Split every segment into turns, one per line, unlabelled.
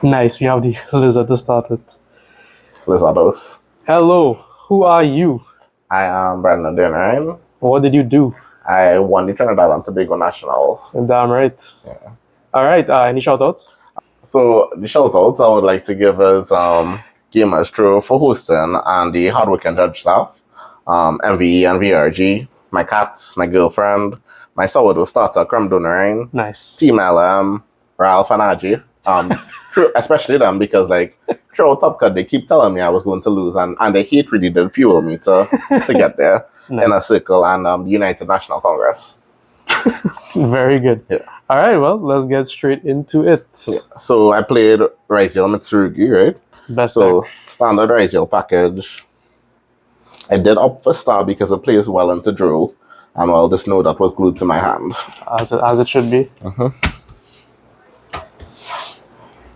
Nice. We have the lizard to start with.
Lizados.
Hello. Who are you?
I am Brandon Deonarine.
What did you do?
I won the Trinidad and Tobago Nationals.
Damn right.
Yeah.
All right. Any shout outs?
So the shout outs I would like to give is Gamers True for hosting and the hardworking judge staff, MVE and VRG, my cats, my girlfriend, my sourdough starter, Deonarine,
Nice.
Team LM, Ralph and Aji. True, especially them because like throughout Top Cut they keep telling me I was going to lose and the hate really did fuel me to get there
Nice.
in a circle and the United National Congress.
Very good.
Yeah.
All right. Well, let's get straight into it.
Yeah. So I played Ryzeal Mitsurugi, right?
Best
So
deck.
standard Ryzeal package. I did opt for Star because it plays well into Drool. And well, this node that was glued to my hand.
As it should be.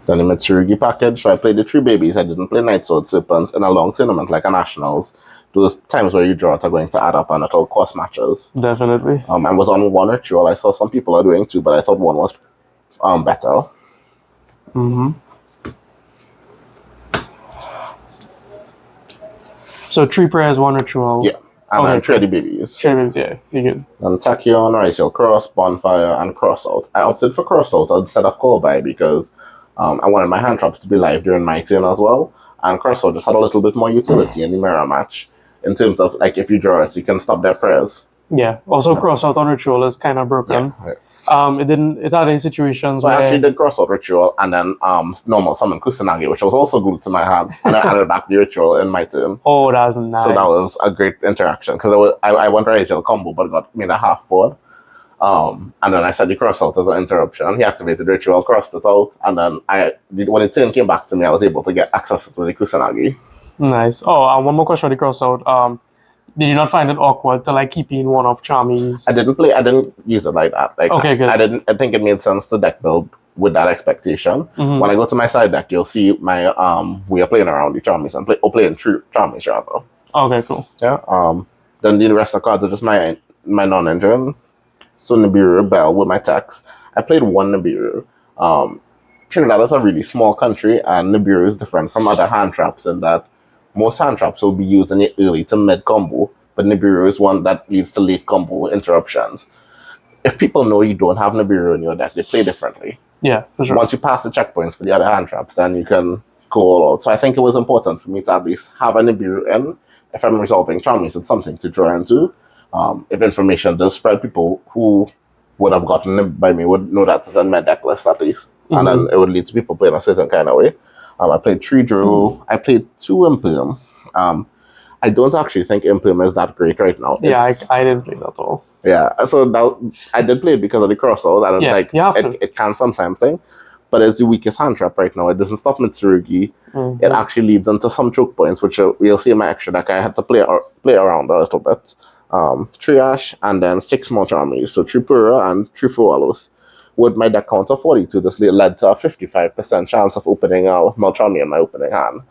Then the Mitsurugi package. So I played the 3 babies. I didn't play Night Sword Serpent in a long tournament like a Nationals. Those times where you draw it are going to add up and it'll cost matches.
Definitely.
I was on 1 ritual. I saw some people are doing 2, but I thought 1 was better.
So 3 prayers, 1 ritual.
Yeah. And then
Okay,
3 of the babies.
3 babies, yeah. You good.
And Tachyon, Ryzeal Cross, Bonfire, and Crossout. I opted for Crossout instead of Call By because I wanted my hand traps to be live during my turn as well. And Crossout just had a little bit more utility in the mirror match in terms of like if you draw it, you can stop their prayers.
Yeah. Also, cross out on ritual is kind of broken.
Yeah.
It had any situations
So
where
I actually did Crossout Ritual and then normal summon Kusanagi, which was also glued to my hand, and I added back the ritual in my turn.
Oh, that's nice.
So that was a great interaction because I went Ryzeal combo but got made a half board. And then I set the cross out as an interruption. He activated ritual, crossed it out, and then when the turn came back to me, I was able to get access to the Kusanagi.
Nice. Oh, one more question on the cross out. Did you not find it awkward to like keep in one of Charmy's?
I didn't use it like that. Like
okay, good.
I think it made sense to deck build with that expectation. When I go to my side deck, you'll see my we are playing around the Charmy's and playing true Charmy's rather.
Okay, cool.
Yeah. Then the rest of the cards are just my non-engine. So Nibiru, Bell with my text. I played 1 Nibiru. Trinidad is a really small country, and Nibiru is different from other hand traps in that most hand traps will be used in the early to mid combo, but Nibiru is one that leads to late combo interruptions. If people know you don't have Nibiru in your deck, they play differently.
Yeah, for sure.
Once you pass the checkpoints for the other hand traps, then you can go all out. So I think it was important for me to at least have a Nibiru in. If I'm resolving Charmies, it's something to draw into. If information does spread, people who would have gotten it by me would know that it's in my deck list at least. And then it would lead to people playing a certain kind of way. I played 3 Drew. I played 2 Imperium. I don't actually think Imperium is that great right now.
Yeah, I didn't play that at all.
Yeah, so now I did play it because of the crossout. And
yeah, you have to.
It can sometimes thing, but it's the weakest hand trap right now. It doesn't stop Mitsurugi. It actually leads into some choke points, which we'll see in my extra deck. I had to play around a little bit. 3 Ash and then 6 more Charmies. So 3 Pura and 3 Fualos. With my deck count of 42, this led to a 55% chance of opening a Malcharmy in my opening hand.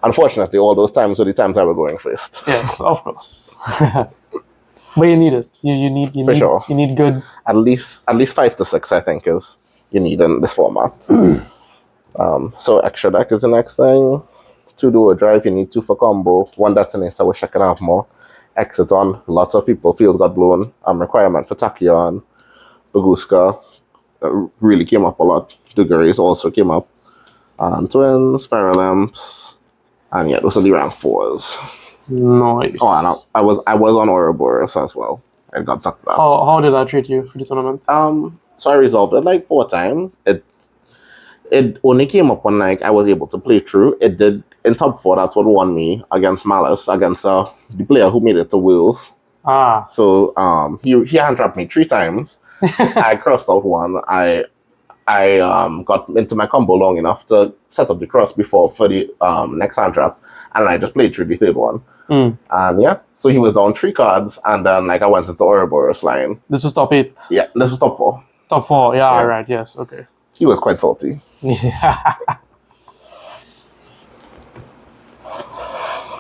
Unfortunately, all those times were the times I was going first.
Yes, of course. But you need it. You need good.
At least 5 to 6, I think, is you need in this format. So extra deck is the next thing. 2 duo drive, you need 2 for combo. 1 detonator, I wish I could have more. Exit on, lots of people. Field got blown. Requirement for Tachyon. Baguska really came up a lot. Dugaries also came up. Twins, Feral Imps. And yeah, those are the rank 4s.
Nice.
Oh, and I was on Ouroboros as well. I got sucked up.
How did that treat you for the tournament?
So I resolved it like 4 times. It only came up when like I was able to play through. It did in top 4. That's what won me against Malice, against the player who made it to Wales. So he hand trapped me 3 times. I crossed out 1. I got into my combo long enough to set up the cross before for the next hand trap, and I just played through the 3rd one. And yeah, so he was down 3 cards, and then like I went into Ouroboros line.
This was top 8.
Yeah, this was top 4.
Top 4, yeah. Right. Yes, okay.
He was quite salty.
Yeah.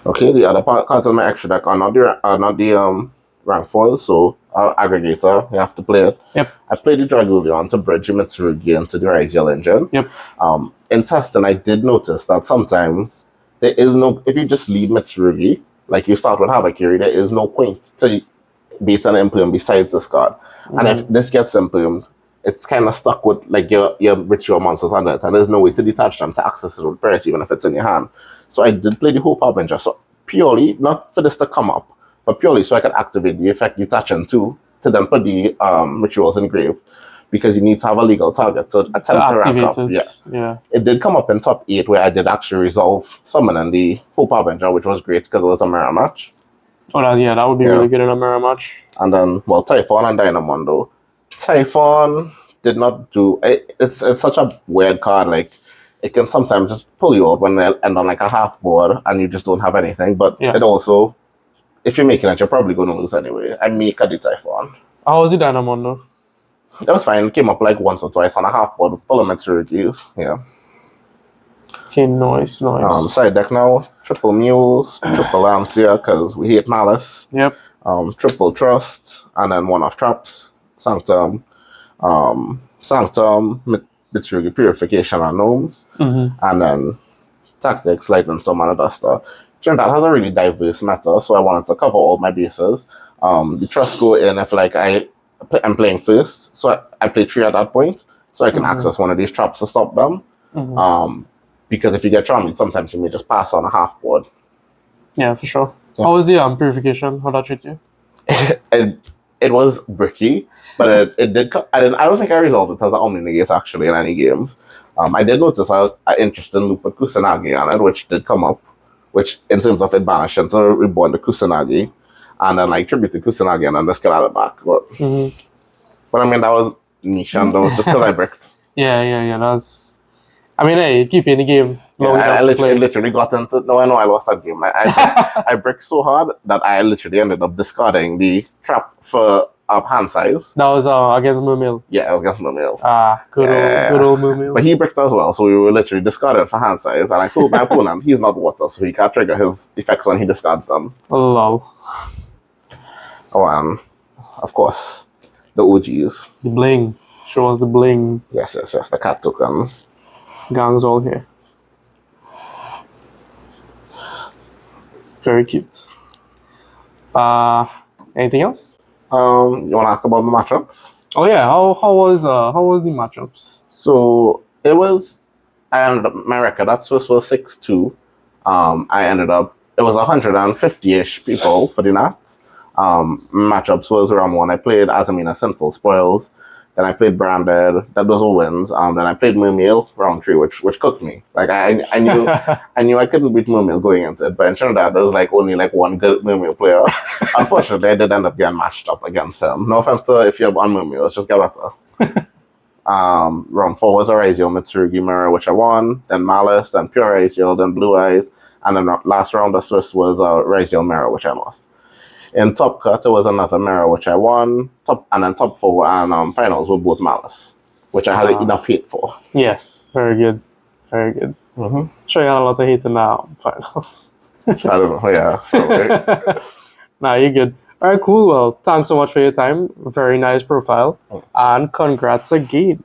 Okay, the other cards on my extra deck are not the rank 4s, so aggregator, you have to play it.
Yep.
I played the Dragulion to bridge the Mitsurugi into the Ryzeal engine.
Yep.
In testing, I did notice that sometimes there is no, if you just lead Mitsurugi, like you start with Habakiri, there is no point to beat an implume besides this card. And if this gets implumed, it's kind of stuck with like your ritual monsters under it, and there's no way to detach them to access it with press, even if it's in your hand. So I did play the Hope Harbinger, so purely, not for this to come up, but purely so I could activate the effect detaching to then put the rituals engraved, because you need to have a legal target to attempt to rank up.
Yeah.
It did come up in top 8, where I did actually resolve summoning the Hope Harbinger, which was great because it was a mirror match.
Oh, that would be really good in a mirror match.
And then, well, Typhon and Dynamondo. Typhon did not do it. It's such a weird card. Like, it can sometimes just pull you out when they end on like a half board and you just don't have anything. But it also, if you're making it, you're probably going to lose anyway. I make a Typhon.
How was the Dynamondo?
That was fine. It came up like once or twice on a half board full of Mitsurugis. Yeah.
Okay, nice.
Side deck now, triple Muse, triple Lancia, because we hate Malice.
Yep.
Triple Trust, and then one of Traps, Sanctum, Mitsurugi Purification and Gnomes, and then Tactics, Lightning Storm, and a Duster. Trinidad has a really diverse meta, so I wanted to cover all my bases. The Trust go in if like I'm playing first, so I play 3 at that point, so I can access one of these traps to stop them. Because if you get charmed, sometimes you may just pass on a half board.
Yeah, for sure. Yeah. How was the purification? How that treat you?
It was bricky, but it did. I don't think I resolved it as an Omni Negate actually in any games. I did notice an interesting loop with Kusanagi on it, which did come up, which in terms of it banishing to reborn the Kusanagi, and then like tribute to Kusanagi and then just get out of back. But I mean, that was niche, and that was just because I bricked.
Yeah. That's. I mean, hey, keep in the game.
I literally got into. No, I know I lost that game. I bricked so hard that I literally ended up discarding the trap for hand size.
That was against Mumil.
Yeah, it was against Mumil.
Good old Mumil.
But he bricked as well, so we were literally discarded for hand size. And I told my opponent he's not water, so he can't trigger his effects when he discards them.
Lol.
Oh, and of course, the OGs.
The bling. Show us the bling.
Yes. The cat tokens.
Gangs all here. Very cute. Anything else?
You want to ask about the matchups?
Oh yeah. How was the matchups?
So it was. I ended up my record at Swiss was 6-2. I ended up. It was 150-ish people for the night. Matchups was round 1. I played Azamina Sinful Spoils. Then I played Branded. That was all wins. Then I played Mermail round 3, which cooked me. Like I knew I couldn't beat Mermail going into it. But in Trinidad, there's like only like one good Mermail player. Unfortunately, I did end up getting matched up against him. No offense to if you're on Mermail, it's just get better. Round 4 was a Ryzeal Mitsurugi mirror, which I won. Then Malice, then Pure Ryzeal, then Blue Eyes, and then last round of Swiss was a Ryzeal mirror, which I lost. In Top Cut, it was another mirror, which I won. Top 4 and finals were both Malice, which I had enough hate for.
Yes, very good. Sure, you had a lot of hate in finals.
I don't know, yeah. Probably.
Nah, you're good. All right, cool. Well, thanks so much for your time. Very nice profile. And congrats again.